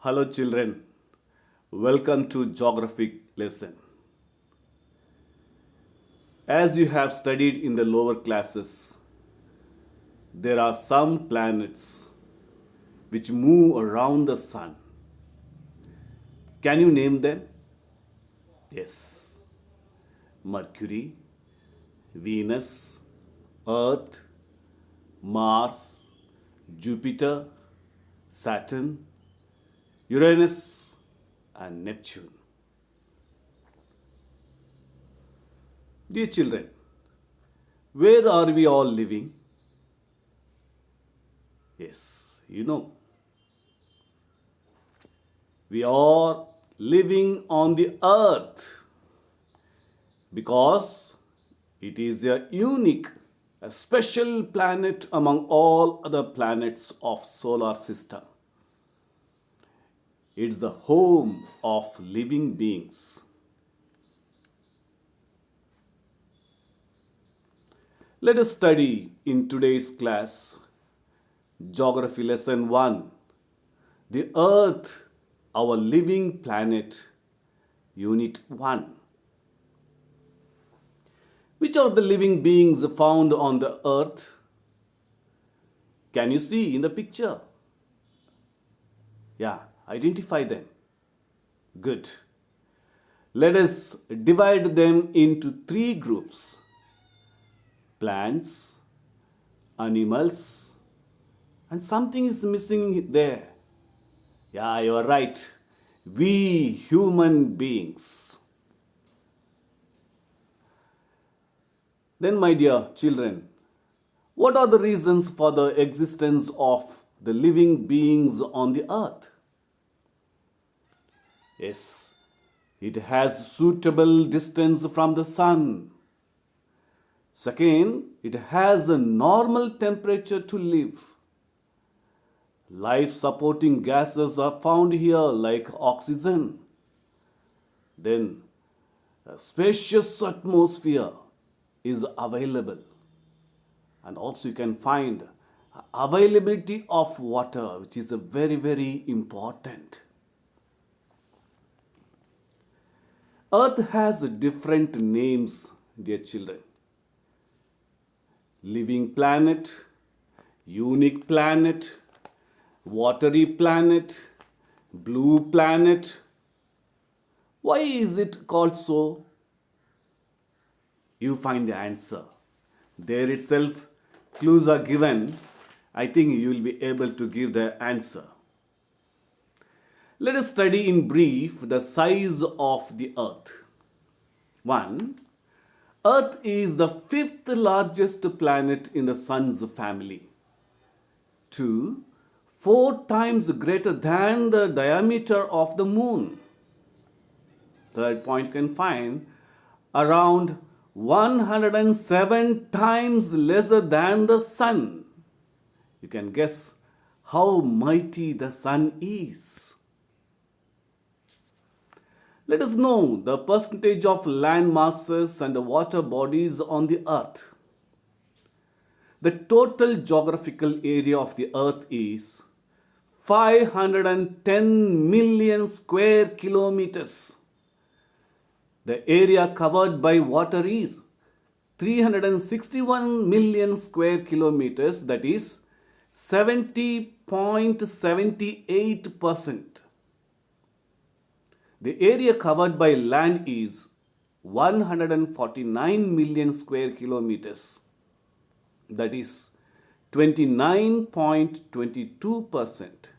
Hello children, welcome to geographic lesson. As you have studied in the lower classes, there are some planets which move around the sun. Can you name them? Yes. Mercury, Venus, Earth, Mars, Jupiter, Saturn, Uranus, and Neptune. Dear children, where are we all living? Yes, you know. We are living on the earth because it is a unique, a special planet among all other planets of solar system. It's the home of living beings. Let us study in today's class Geography Lesson 1, the Earth, our living planet, Unit 1. Which are the living beings found on the Earth? Can you see in the picture? Yeah, identify them. Good. Let us divide them into three groups: plants, animals, and something is missing there. Yeah, you are right. We human beings. Then, my dear children, what are the reasons for the existence of the living beings on the earth? Yes, it has suitable distance from the sun. Second, it has a normal temperature to live. Life supporting gases are found here like oxygen. Then, a spacious atmosphere is available. And also you can find availability of water, which is a very, very important. Earth has different names, dear children. Living planet, unique planet, watery planet, blue planet. Why is it called so? You find the answer. There itself, clues are given. I think you will be able to give the answer. Let us study in brief the size of the Earth. 1. Earth is the fifth largest planet in the Sun's family. 2. 4 times greater than the diameter of the Moon. Third point, you can find around 107 times lesser than the Sun. You can guess how mighty the Sun is. Let us know the percentage of land masses and water bodies on the Earth. The total geographical area of the Earth is 510 million square kilometers. The area covered by water is 361 million square kilometers, that is 70.78%. The area covered by land is 149 million square kilometers, that is 29.22%.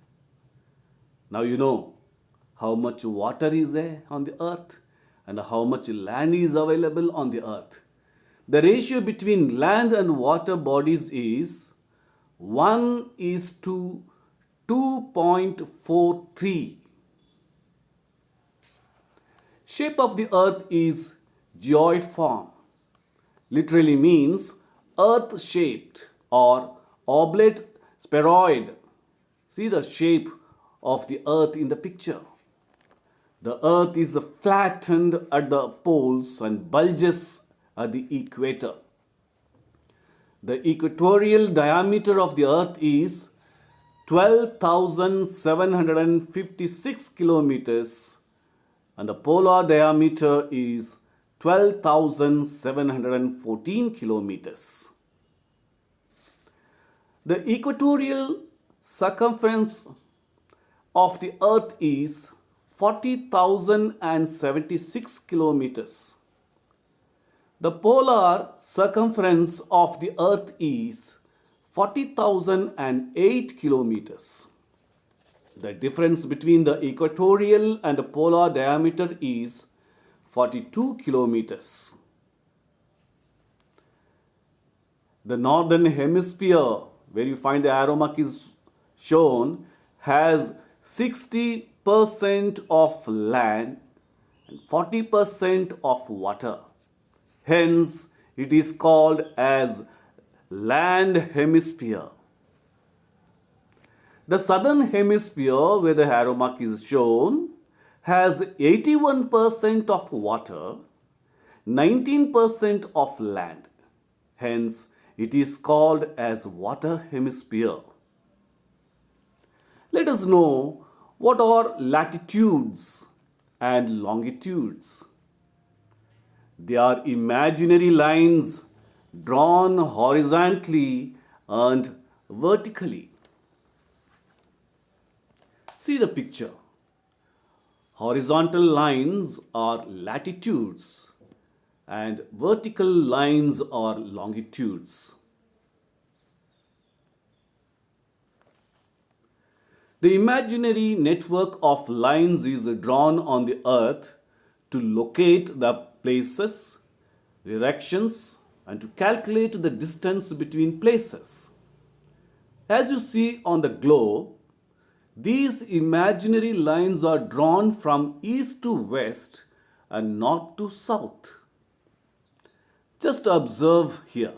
Now you know how much water is there on the earth and how much land is available on the earth. The ratio between land and water bodies is 1:2.43. Shape of the earth is geoid form. Literally means earth shaped or oblate spheroid. See the shape of the earth in the picture. The earth is flattened at the poles and bulges at the equator. The equatorial diameter of the earth is 12,756 kilometers and the polar diameter is 12,714 kilometers. The equatorial circumference of the earth is 40,076 kilometers. The polar circumference of the earth is 40,008 kilometers. The difference between the equatorial and the polar diameter is 42 kilometers. The northern hemisphere, where you find the arrow mark is shown, has 60% of land and 40% of water. Hence, it is called as land hemisphere. The southern hemisphere, where the arrow mark is shown, has 81% of water, 19% of land. Hence, it is called as water hemisphere. Let us know what are latitudes and longitudes. They are imaginary lines drawn horizontally and vertically. See the picture. Horizontal lines are latitudes and vertical lines are longitudes. The imaginary network of lines is drawn on the earth to locate the places, directions, and to calculate the distance between places. As you see on the globe, these imaginary lines are drawn from east to west and north to south. Just observe here.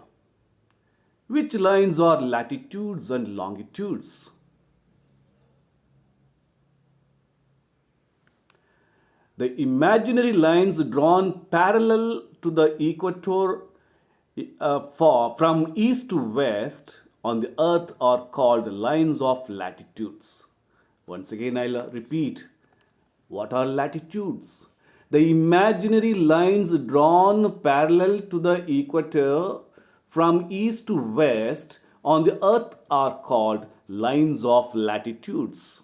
Which lines are latitudes and longitudes? The imaginary lines drawn parallel to the equator from east to west on the earth are called lines of latitudes. Once again, I'll repeat. What are latitudes? The imaginary lines drawn parallel to the equator from east to west on the earth are called lines of latitudes.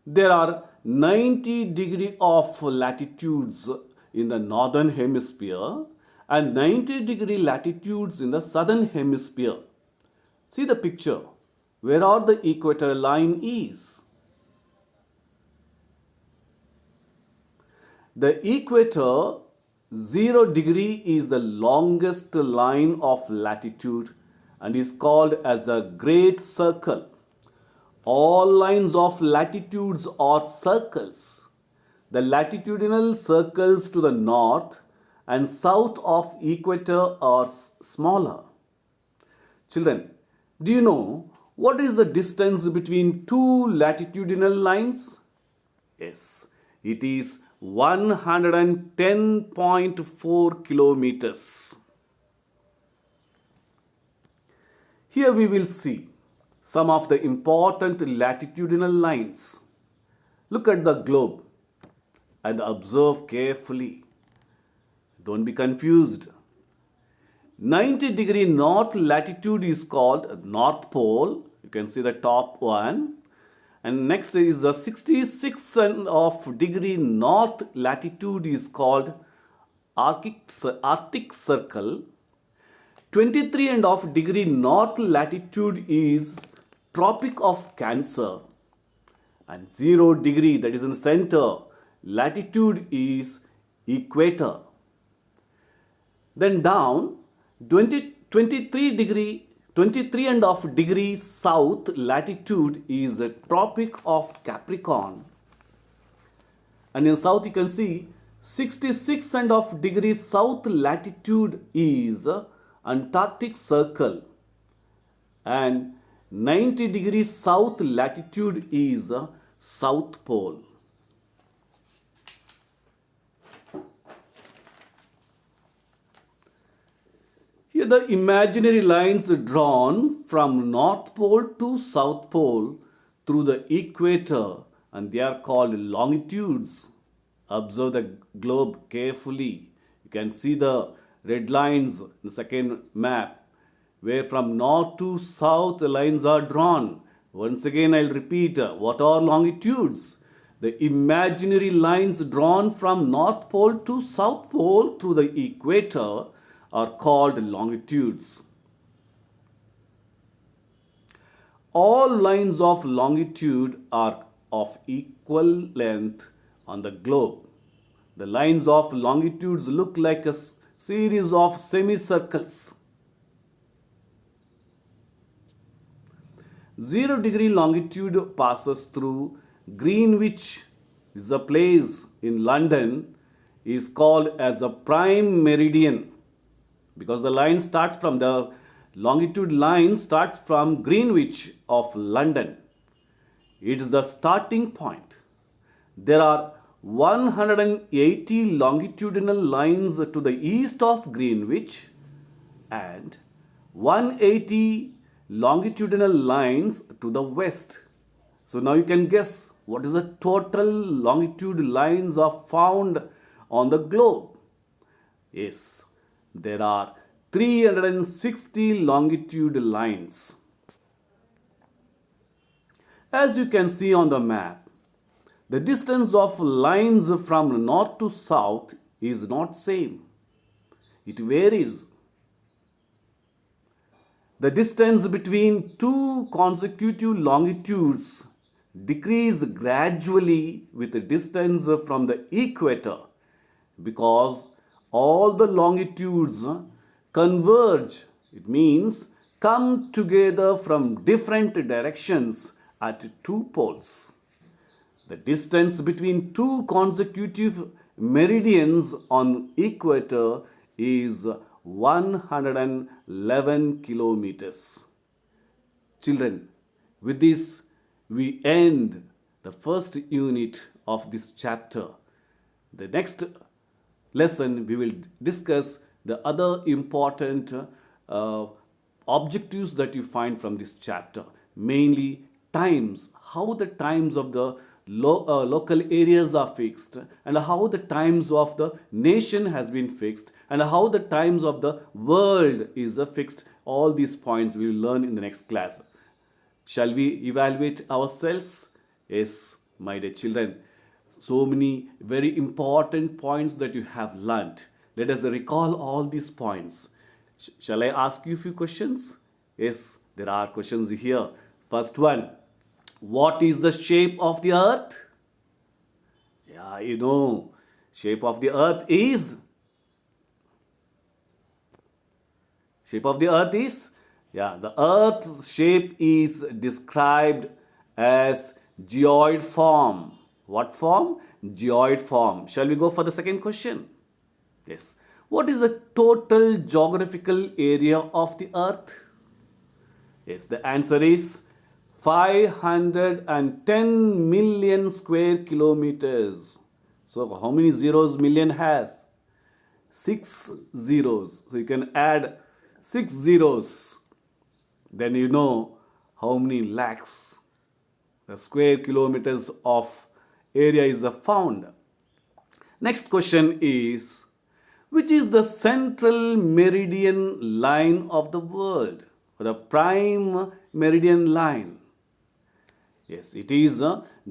There are 90 degrees of latitudes in the northern hemisphere and 90-degree latitudes in the southern hemisphere. See the picture. Where are the equator line is? The equator 0 degree is the longest line of latitude and is called as the Great Circle. All lines of latitudes are circles. The latitudinal circles to the north and south of equator are smaller. Children, do you know what is the distance between two latitudinal lines? Yes, it is 110.4 kilometers. Here we will see some of the important latitudinal lines. Look at the globe and observe carefully. Don't be confused. 90-degree north latitude is called North Pole. You can see the top one. And next is the 66-degree north latitude is called Arctic Circle. 23-degree north latitude is Tropic of Cancer. And 0 degree, that is in the center, latitude is Equator. Then down, 23.5 south latitude is the Tropic of Capricorn. And in south you can see 66.5 south latitude is Antarctic Circle. And 90 south latitude is South Pole. Here the imaginary lines drawn from North Pole to South Pole through the equator, and they are called longitudes. Observe the globe carefully. You can see the red lines in the second map where from north to south the lines are drawn. Once again I'll repeat, what are longitudes? The imaginary lines drawn from North Pole to South Pole through the equator are called longitudes. All lines of longitude are of equal length on the globe. The lines of longitudes look like a series of semicircles. 0-degree longitude passes through Greenwich, is a place in London, is called as a prime meridian because the line starts from the longitude line starts from Greenwich of London. It is the starting point. There are 180 longitudinal lines to the east of Greenwich and 180 longitudinal lines to the west. So now you can guess what is the total longitude lines are found on the globe. Yes, there are 360 longitude lines. As you can see on the map, the distance of lines from north to south is not same. It varies. The distance between two consecutive longitudes decrease gradually with the distance from the equator because all the longitudes converge. It means come together from different directions at two poles. The distance between two consecutive meridians on equator is 111 kilometers. Children, with this we end the first unit of this chapter. The next lesson we will discuss the other important objectives that you find from this chapter, mainly times, how the times of the local areas are fixed and how the times of the nation has been fixed and how the times of the world is fixed. All these points we will learn in the next class. Shall we evaluate ourselves? Yes, my dear children. So many very important points that you have learnt. Let us recall all these points. Shall I ask you a few questions? Yes, there are questions here. First one, what is the shape of the earth? Yeah, you know, shape of the earth is the earth's shape is described as geoid form. What form? Geoid form. Shall we go for the second question? Yes. What is the total geographical area of the earth? Yes, the answer is 510 million square kilometers. So how many zeros million has? 6 zeros. So you can add 6 zeros. Then you know how many lakhs the square kilometers of area is found. Next question is, which is the central meridian line of the world? Or the prime meridian line? Yes, it is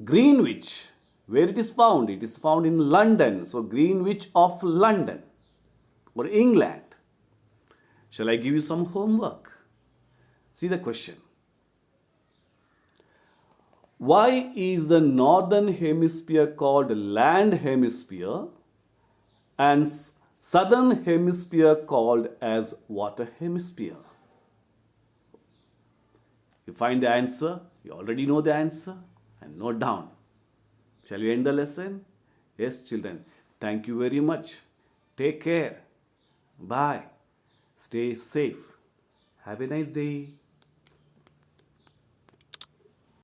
Greenwich. Where it is found? It is found in London. So Greenwich of London or England. Shall I give you some homework? See the question. Why is the northern hemisphere called land hemisphere and southern hemisphere called as water hemisphere? You find the answer. You already know the answer and note down. Shall we end the lesson? Yes, children. Thank you very much. Take care. Bye. Stay safe. Have a nice day.